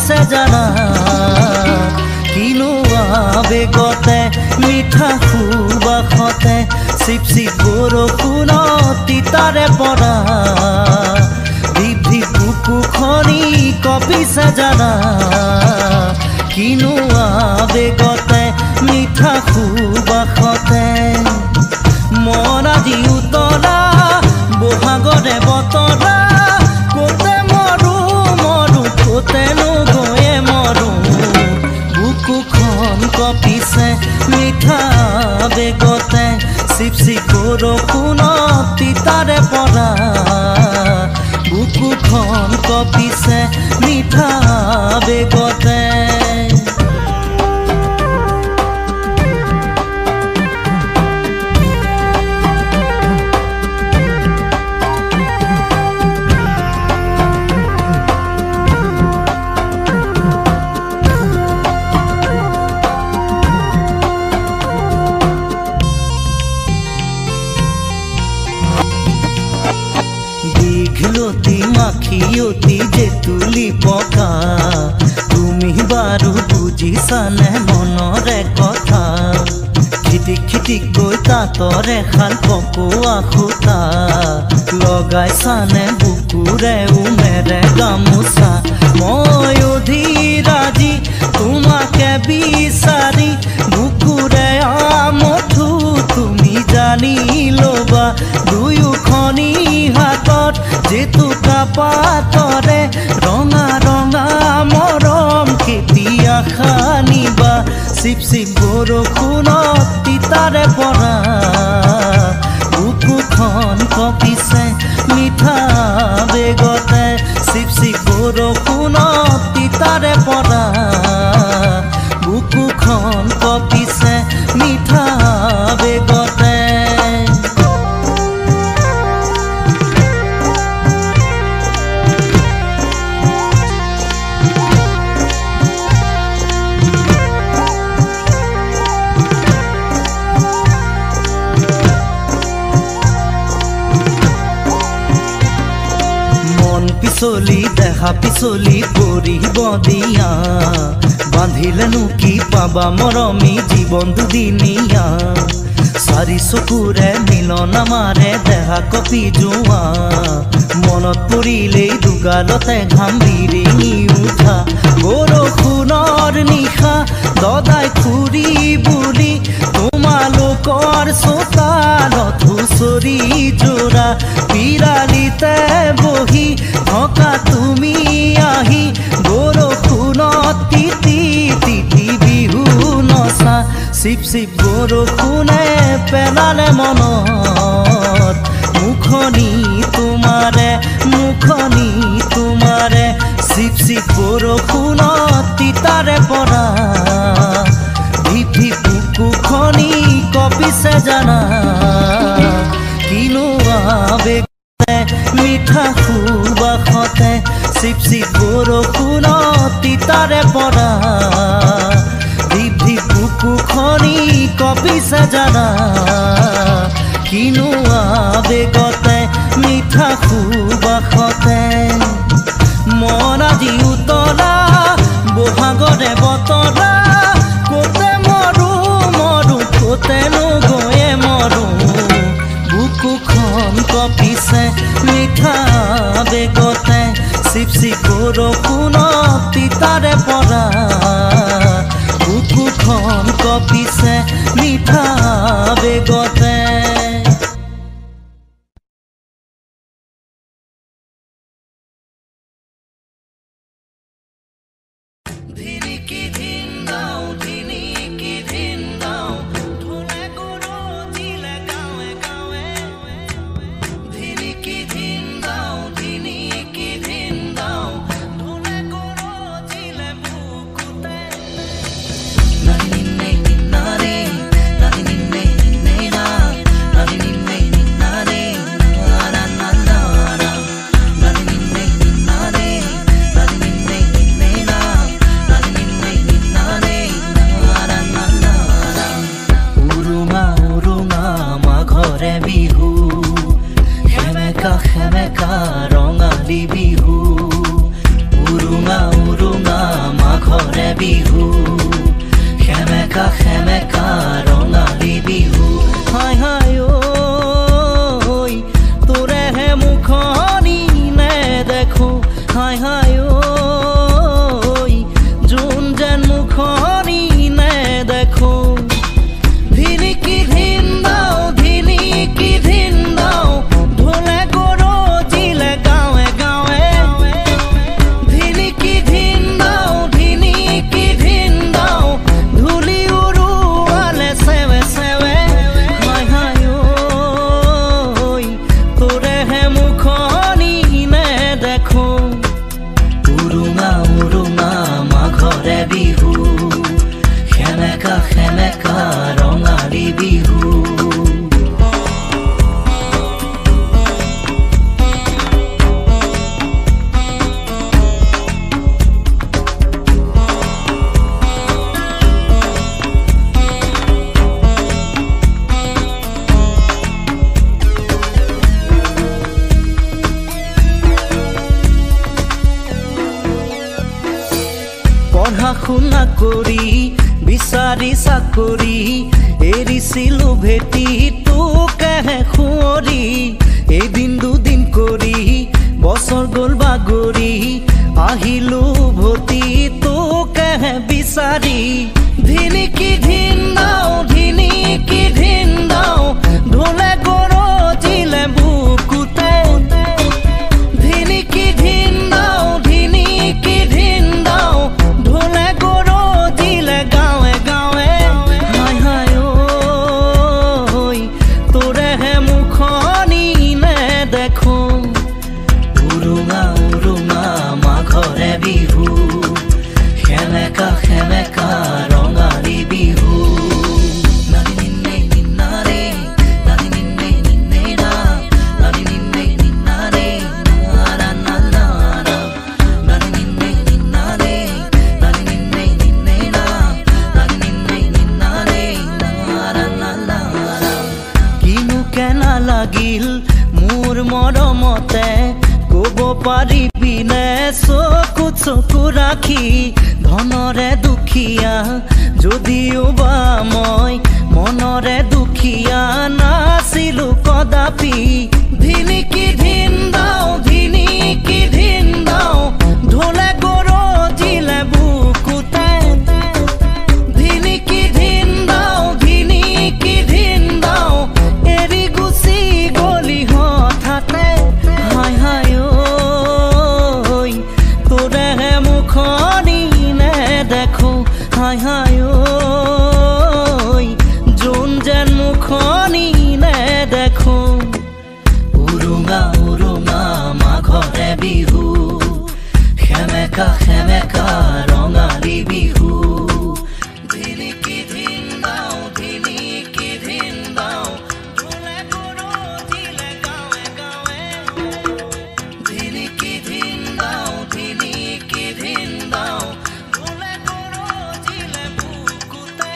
কপিছে জানা কিনো আবেগতে মিঠা সুবাসতে চিপ চিপ বৰষুণত তিতাৰে পৰা ভিভ বুকুখনি কপিছে জানা কিনো আবেগতে মিঠা সুবাসতে মন আজি উতলা বহাগৰে বতৰা কোতে মৰো মৰো কোতেনো গৈয়ে মৰো বুকুখন কপিছে মিঠা আবেগতে চিপ চিপ বৰষুণত তিতাৰে পৰা বুকুখন কপিছে মিঠা আবেগতে মাখিয়তি যে তুলি পকা তুমি বাৰু বুজিছানে মনৰে কথা খিটিক খিটিক গৈ তাঁতৰে শাল পকোৱা সূতা লগাইছানে বুকুৰে উমেৰে গামোচা মই অধীৰাজি তোমাকে বিচাৰি বুকুৰে আমঠু তুমি জানি ল'বা দুয়োখনি হাতত জেতুকা পাতৰে ৰঙা ৰঙা মৰম কেতিয়া খানিবা চিপ চিপ বৰষুণত তিতাৰে পৰা বুকুখন কপিছে মিঠা আবেগতে চিপ চিপ বৰষুণত তিতাৰে পৰা বুকুখন কপিছে মিঠা আবেগতে পিছলি দেখা পিছলি পৰিব দিয়া বান্ধিলেনো কি পাবা মৰমী জীৱন দুদিনীয়া চাৰি চকুৰে মিলন আমাৰে দেহা কপি যোৱা মনত পৰিলেই দুগালতে ঘাম বিৰিঙি উঠা বৰষুণৰ নিশা দদাই খুৰি বুলি তোমালোকৰ চোতালত হুঁচৰি যোৰা পিৰালিতে বহি থকা তুমি আহি বৰষুণত তিতি তিতি বিহু নচা চিপ চিপ বৰষুণে পেলালে মনত মুখনি তোমাৰে চিপ চিপ বৰষুণত তিতাৰে পৰা ভিভ বুকুখনি কপিছে জানা কিনো আবেগতে মিঠা সুবাসতে চিপ চিপ বৰষুণত তিতাৰে পৰা ভিভ বুকুখনি কপিছে জানা কিনো আবেগতে মিঠা সুবাসতে মন আজি উতলা বহাগৰে বতৰা কোতে মৰো মৰো কোতেনো গৈয়ে মৰো বুকুখন কপিছে মিঠা আবেগতে চিপ চিপ বৰষুণত তিতাৰে পৰা বুকুখন কপিছে মিঠা আবেগতে Na সেমেকা ৰঙালী বিহু পঢ়া-শুনা কৰি বিচাৰি চাকৰি এৰিছিলো ভেটি তোকেহে সুঁৱৰি এদিন দুদিন কৰি বছৰ গ'ল বাগৰি আহিলো ভতি তোকেহে বিচাৰি ধিনিকি ধিন দাও ঢোলে গৰজিলে বুকুতে ধিনিকি ধিন দাও ঢোলে গৰজিলে গাঁৱে গাঁৱে হাই হাই ঐ তোৰেহে মুখনি নেদেখো উৰুঙা উৰুঙা মাঘৰে বিহু সেমেকা সেমেকা ৰঙালী বিহু লাগিল মোৰ মৰমতে ক'ব পাৰিবি নে চকুত চকু ৰাখি ধনৰে দুখীয়া যদিও বা মই মনৰে দুখীয়া নাছিলো কদাপি ধিনিকি ধিন দাও ঢোলে গৰজিলে বুকুতে ধিনিকি ধিন দাও এৰি গুচি গলি হঠাতে হাই হাই ঐ তোৰেহে মুখনি নেদেখো হাই হাই ঐ যোন যেন মুখনি নেদেখো উৰুঙা উৰুঙা মাঘৰে বিহু সেমেকা সেমেকা ৰঙালী বিহু ধিনিকি ধিন দাও ঢোলে গৰজিলে গাঁৱে গাঁৱে ধিনিকি ধিন দাও ঢোলে গৰজিলে বুকুতে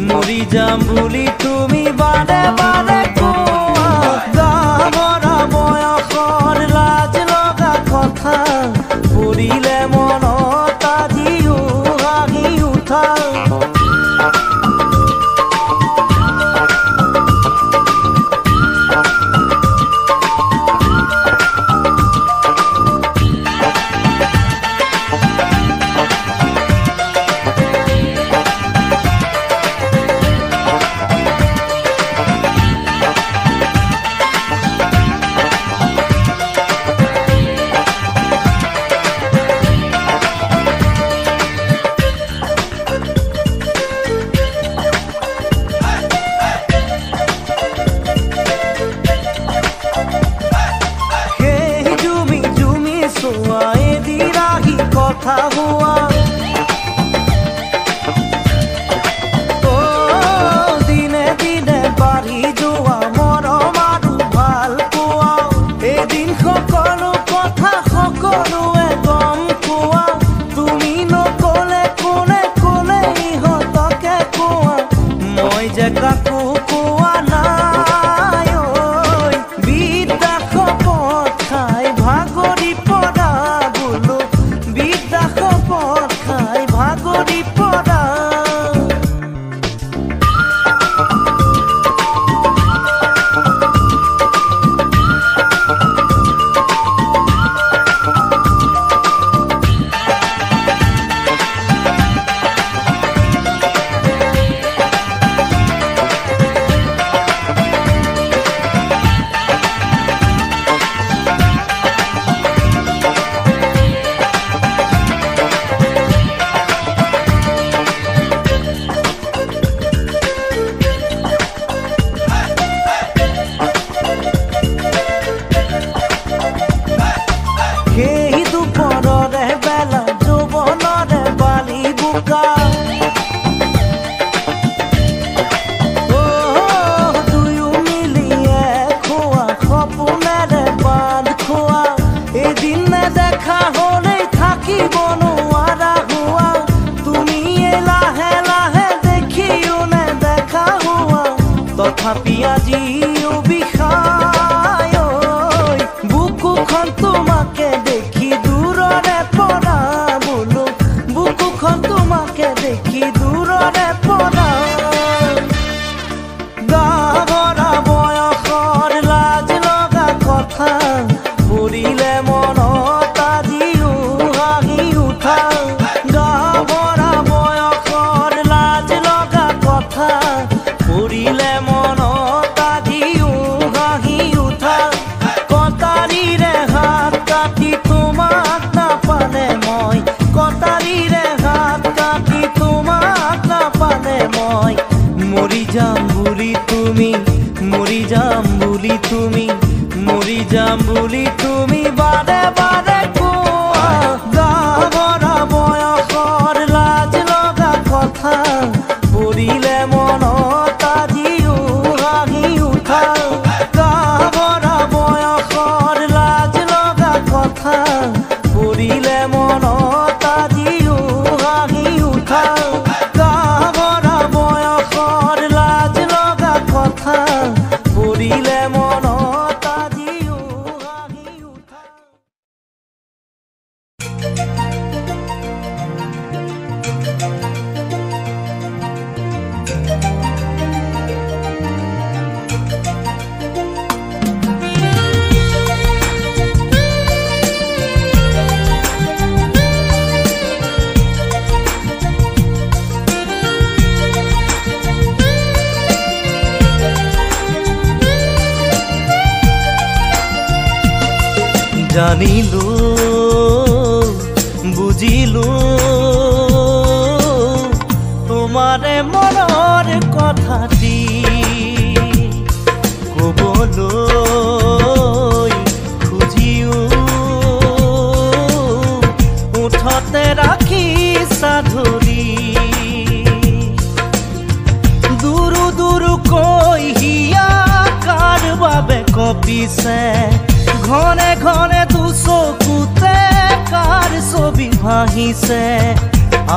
মৰি যাম বুলি তুমি বাৰে বাৰে কোৱা গাভৰা বয়সৰ লাজ লগা কথা পৰিলে মনত আজিও হাঁহি উঠা কথা হুয়া ও দিনে দিনে বাড়ি যোৱা মৰম তুমি মৰি যাম বুলি তুমি মৰি যাম বুলি তুমি বাৰে বাৰে কোৱা গাভৰা বয়সৰ লাজ লগা কথা পৰিলে মনত আজিও হাঁহি উঠা গাভৰা বয়সৰ লাজ লগা কথা পৰিলে মনত আজিও হাঁহি উঠা গাভৰা বয়সৰ লাজ লগা কথা পৰিলে মনত আজিও হাঁহি উঠা। জানিলো বুজিলো তোমাৰে মনৰ কথাটি ক'বলৈ খুজিও ওঠতে ৰাখিছা ধৰি দূৰো দূৰকৈ হিয়া কাৰ বাবে কঁপিছে ঘনে ঘনে দুচকুতে কাৰ ছবি ভাহিছে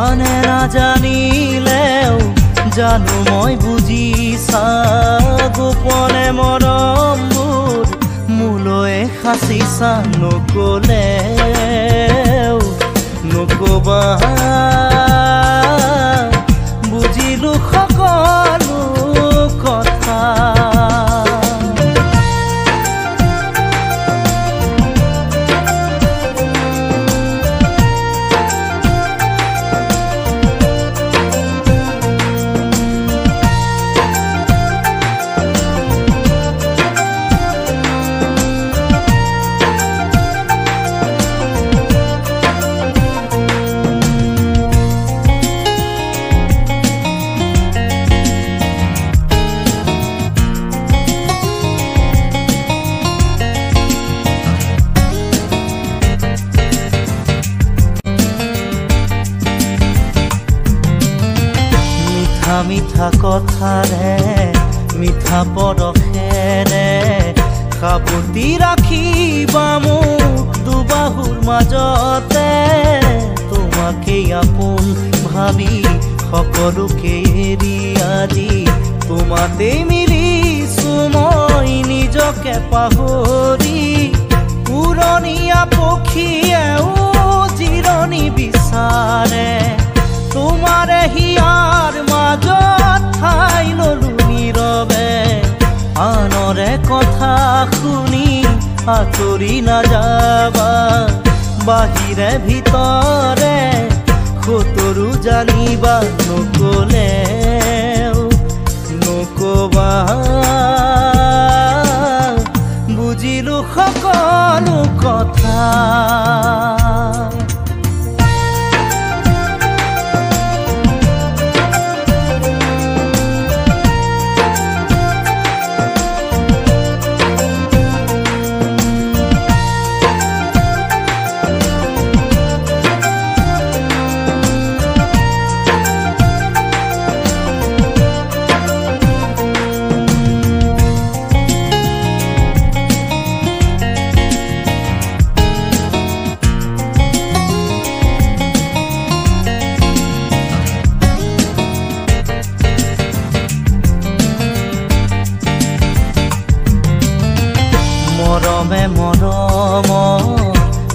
আনে নাজানিলেও জানো মই বুজিছা গোপনে মৰমবোৰ মোলৈ সাঁচিছা নকলেও নকবা বুজিলো সকলো কথা। মিঠা কথাৰে মিঠা পৰশেৰে সাবতি ৰাখিবা মোক দুবাহুৰ মাজতে তোমাকেই আপোন ভাবি সকলোকে এৰি আজি তোমাতেই মিলিছো মই নিজকে পাহৰি উৰণীয়া পক্ষীয়েও জিৰণি বিচাৰে তোমাৰে হিয়াৰ মাজত ঠাই ললো নীৰৱে আনৰে কথা শুনি আঁতৰি নাযাবা বাহিৰে ভিতৰে সতৰু জানিবা নকলেও নকবা বুজিলো সকলো কথা।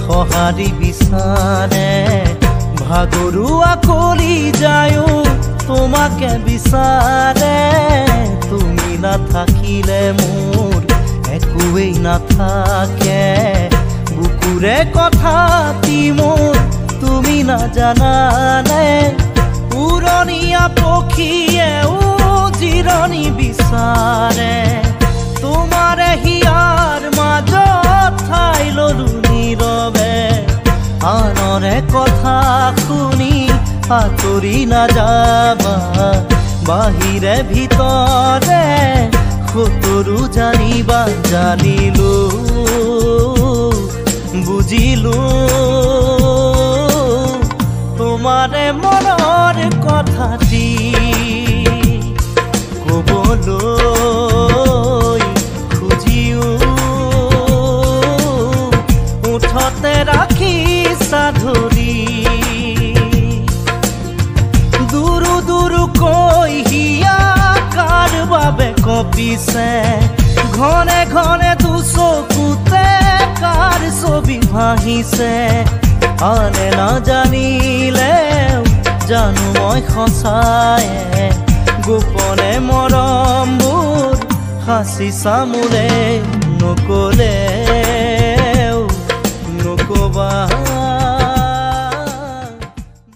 সহাৰি বিচাৰে ভাগৰুৱা কলি যায়ো তোমাকে বিচাৰে তুমি নাথাকিলে মোৰ একোৱেই নাথাকে বুকুৰে কথাটি মোৰ তুমি নাজানানে উৰণীয়া পক্ষীয়েও জিৰণি বিচাৰে তোমাৰে হিয়াৰ মাজত ঠাই ললো নীৰৱে আনৰে কথা শুনি আঁতৰি নাযাবা বাহিৰে ভিতৰে সতৰু জানিবা জানিলো বুজিলো তোমাৰে মনৰ কথাটি ক'বলৈ খুজিও উঠতে ৰাখি সাধৰি দুৰু দুৰু কৈ হিয়া কাৰ বাবে কপিছে ঘনে ঘনে দুচকুতে কাৰ ছবি ভাহিছে আনে নাজানিলেও জানো মই সঁচায়ে গোপনে মৰমবোৰ সাঁচি চামোৰে নকলে